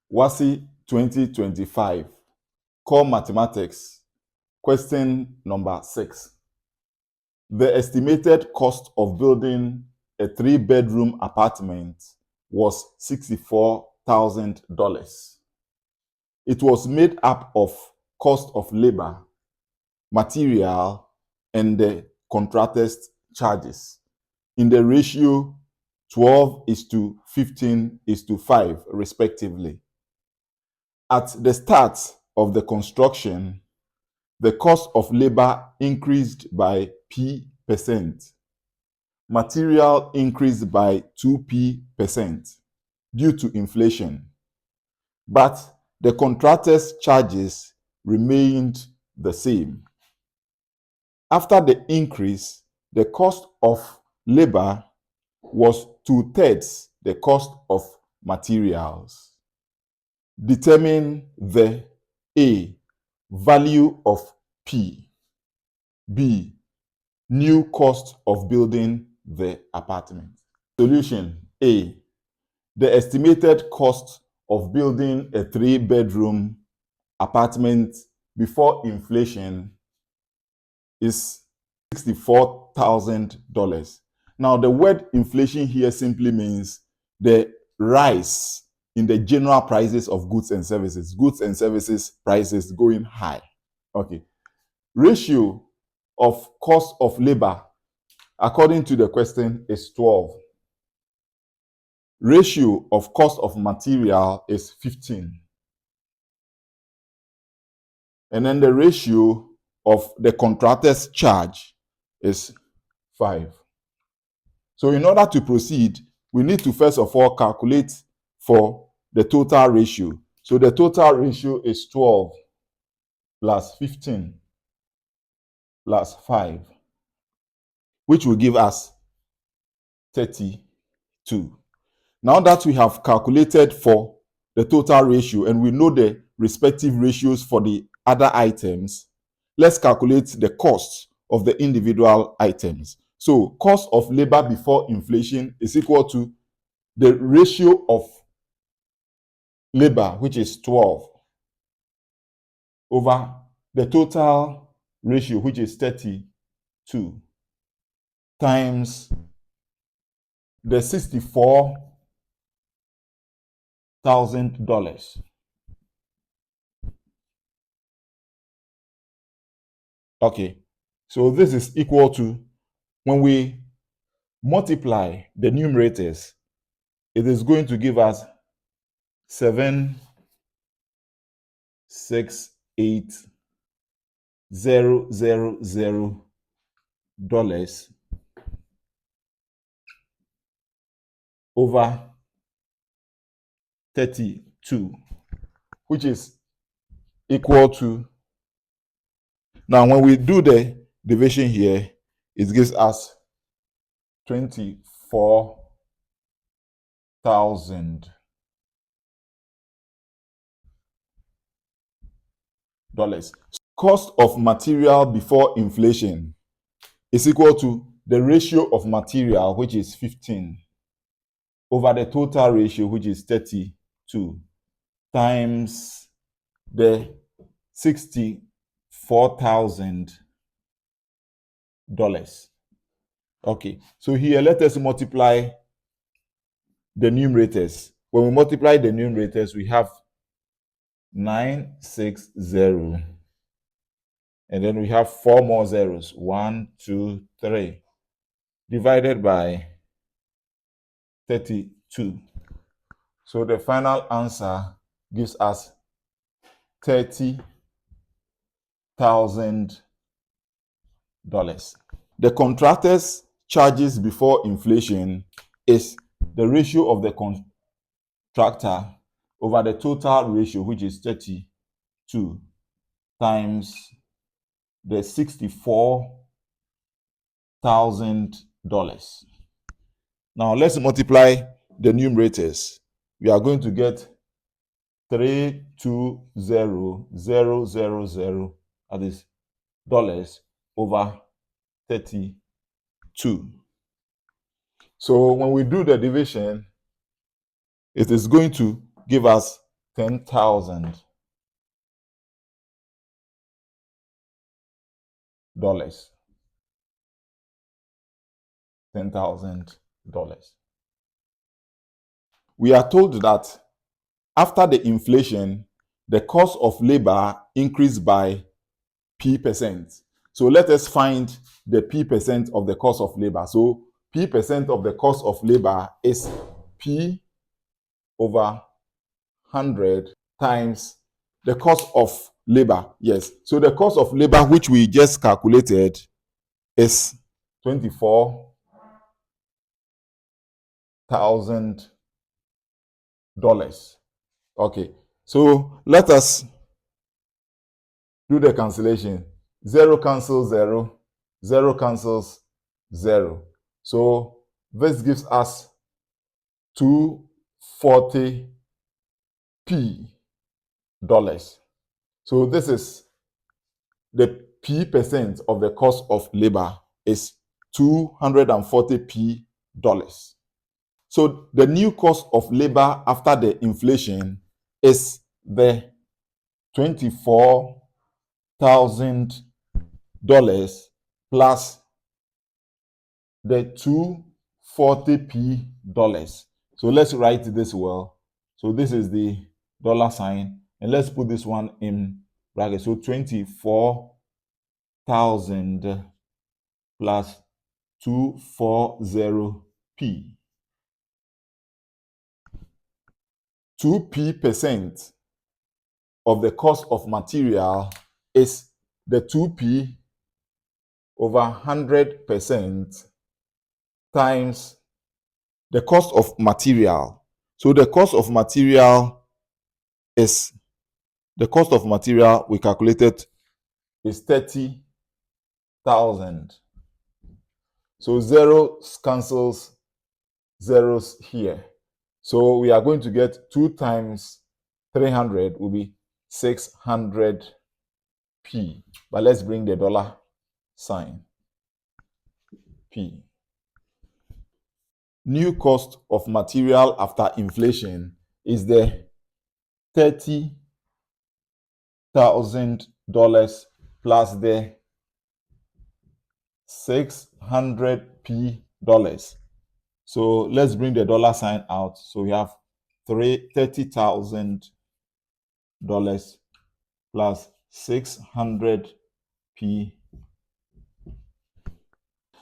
WASSCE 2025, Core Mathematics, question number 6. The estimated cost of building a 3-bedroom apartment was $64,000. It was made up of cost of labor, material, and the contractor's charges in the ratio 12:15:5, respectively. At the start of the construction, the cost of labor increased by P%. Material increased by 2P% due to inflation, but the contractor's charges remained the same. After the increase, the cost of labor was 2/3 the cost of materials. Determine the A, value of P, B, new cost of building the apartment. Solution A, the estimated cost of building a 3-bedroom apartment before inflation is $64,000. Now, the word inflation here simply means the rise in the general prices of goods and services. Goods and services prices going high. Okay. Ratio of cost of labor, according to the question, is 12. Ratio of cost of material is 15. And then the ratio of the contractor's charge is 5. So in order to proceed, we need to first of all calculate for the total ratio. So the total ratio is 12 plus 15 plus 5, which will give us 32. Now that we have calculated for the total ratio and we know the respective ratios for the other items, let's calculate the cost of the individual items. So cost of labor before inflation is equal to the ratio of labor, which is 12, over the total ratio, which is 32, times the $64,000. Okay, so this is equal to, when we multiply the numerators, it is going to give us $768,000 over 32, which is equal to, now when we do the division here, it gives us $24,000. Cost of material before inflation is equal to the ratio of material, which is 15, over the total ratio, which is 32, times the $64,000. Okay, so here let us multiply the numerators. When we multiply the numerators, we have 960, and then we have 4 more zeros, 1, 2, 3, divided by 32. So the final answer gives us $30,000. The contractor's charges before inflation is the ratio of the contractor over the total ratio, which is 32, times the $64,000. Now let's multiply the numerators. We are going to get 320,000, that is dollars, over 32. So when we do the division, it is going to give us $10,000. $10,000. We are told that after the inflation, the cost of labor increased by P%. So let us find the P% of the cost of labor. So P% of the cost of labor is P over 100 times the cost of labor. Yes. So the cost of labor, which we just calculated, is $24,000. Okay. So let us do the cancellation. 0 cancels 0, 0 cancels 0. So this gives us 240 $. So this is the P% of the cost of labor is 240 $. So the new cost of labor after the inflation is the $24,000 plus the 240 $. So let's write this well. So this is the $sign, and let's put this one in bracket. So 24,000 plus 240 P. 2P% of the cost of material is the 2P over 100% times the cost of material. So the cost of material we calculated is 30,000. So 0 cancels zeros here. So we are going to get 2 times 300 will be 600 P. But let's bring the $sign. P. New cost of material after inflation is the $30,000 plus the 600 P dollars. So let's bring the $sign out. So we have $30,000 plus 600 P.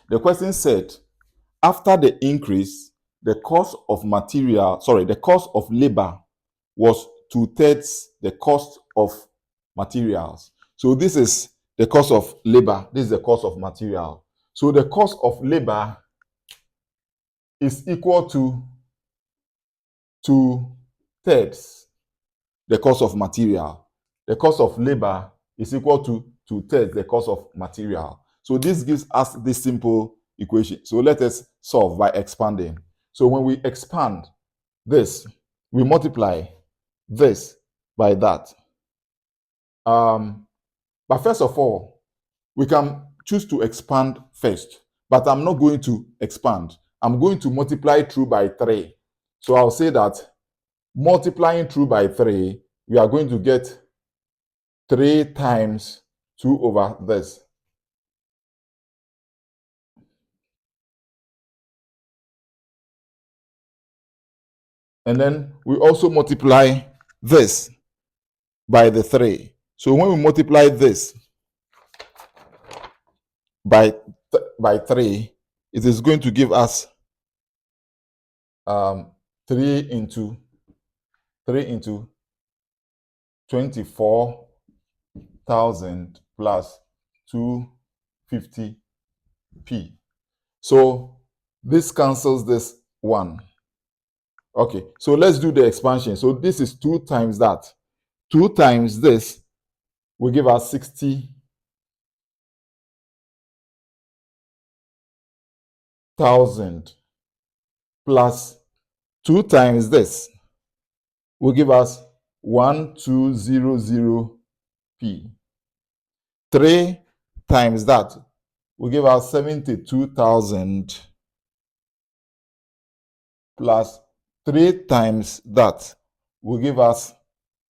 The question said, after the increase, the cost of labor was 2/3 the cost of materials. So this is the cost of labor. This is the cost of material. So the cost of labor is equal to 2/3 the cost of material. The cost of labor is equal to 2/3 the cost of material. So this gives us this simple equation. So let us solve by expanding. So when we expand this, we multiply this by that. But first of all, we can choose to expand first, but I'm not going to expand. I'm going to multiply through by 3. So I'll say that multiplying through by 3, we are going to get 3 times 2 over this. And then we also multiply this by the 3. So when we multiply this by 3, it is going to give us 3 into 24,000 plus 250 P. So this cancels this one. Okay, so let's do the expansion. So this is 2 times that. 2 times this will give us 60,000 plus 2 times this will give us 1200 P. 3 times that will give us 72,000 plus 3 times that will give us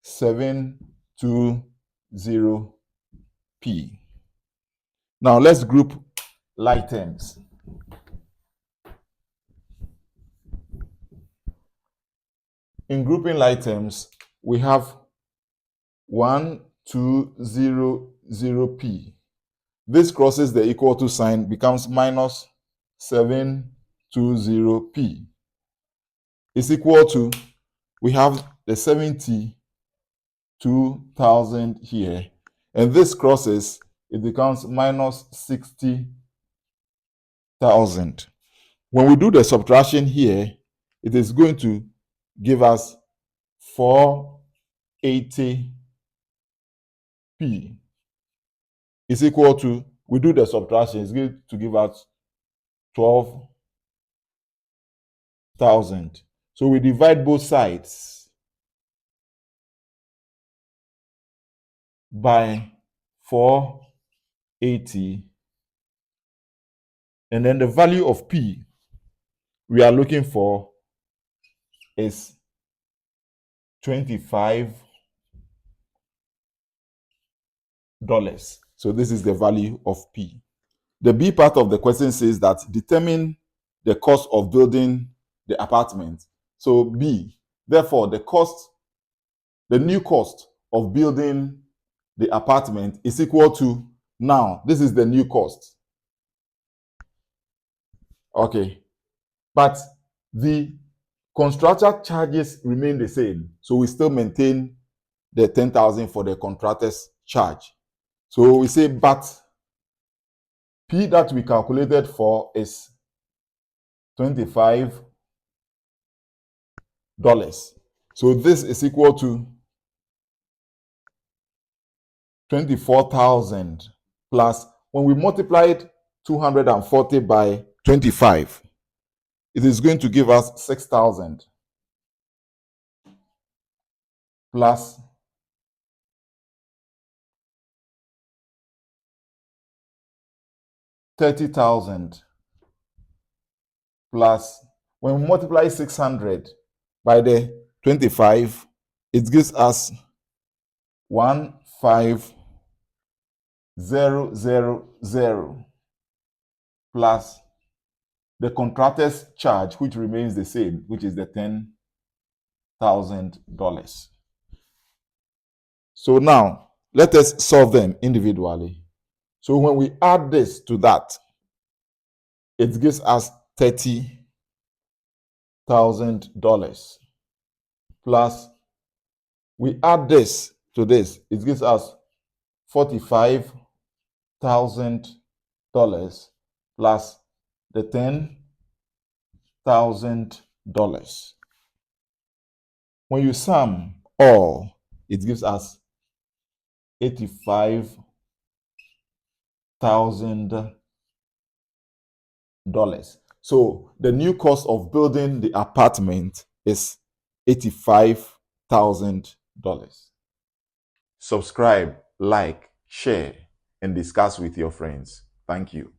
720p. Now let's group like terms. In grouping like terms, we have 1200p. This crosses the equal to sign, becomes minus 720p. Is equal to, we have the 72,000 here, and this crosses, it becomes minus 60,000. When we do the subtraction here, it is going to give us 480p is equal to, we do the subtraction, it's going to give us 12,000. So we divide both sides by 480, and then the value of p we are looking for is $25. So this is the value of p. The B part of the question says that determine the cost of building the apartment. So B, therefore the new cost of building the apartment is equal to, now this is the new cost. Okay, but the constructor charges remain the same, so we still maintain the 10,000 for the contractor's charge. So we say, but P that we calculated for is $25. So this is equal to 24,000 plus, when we multiplied 240 by 25, it is going to give us 6,000 plus 30,000 plus, when we multiply 600 by the 25, it gives us 15,000 plus the contractor's charge, which remains the same, which is the $10,000. So now let us solve them individually. So when we add this to that, it gives us $30,000 plus, we add this to this, it gives us $45,000 plus the $10,000. When you sum all, it gives us $85,000. So the new cost of building the apartment is $85,000. Subscribe, like, share, and discuss with your friends. Thank you.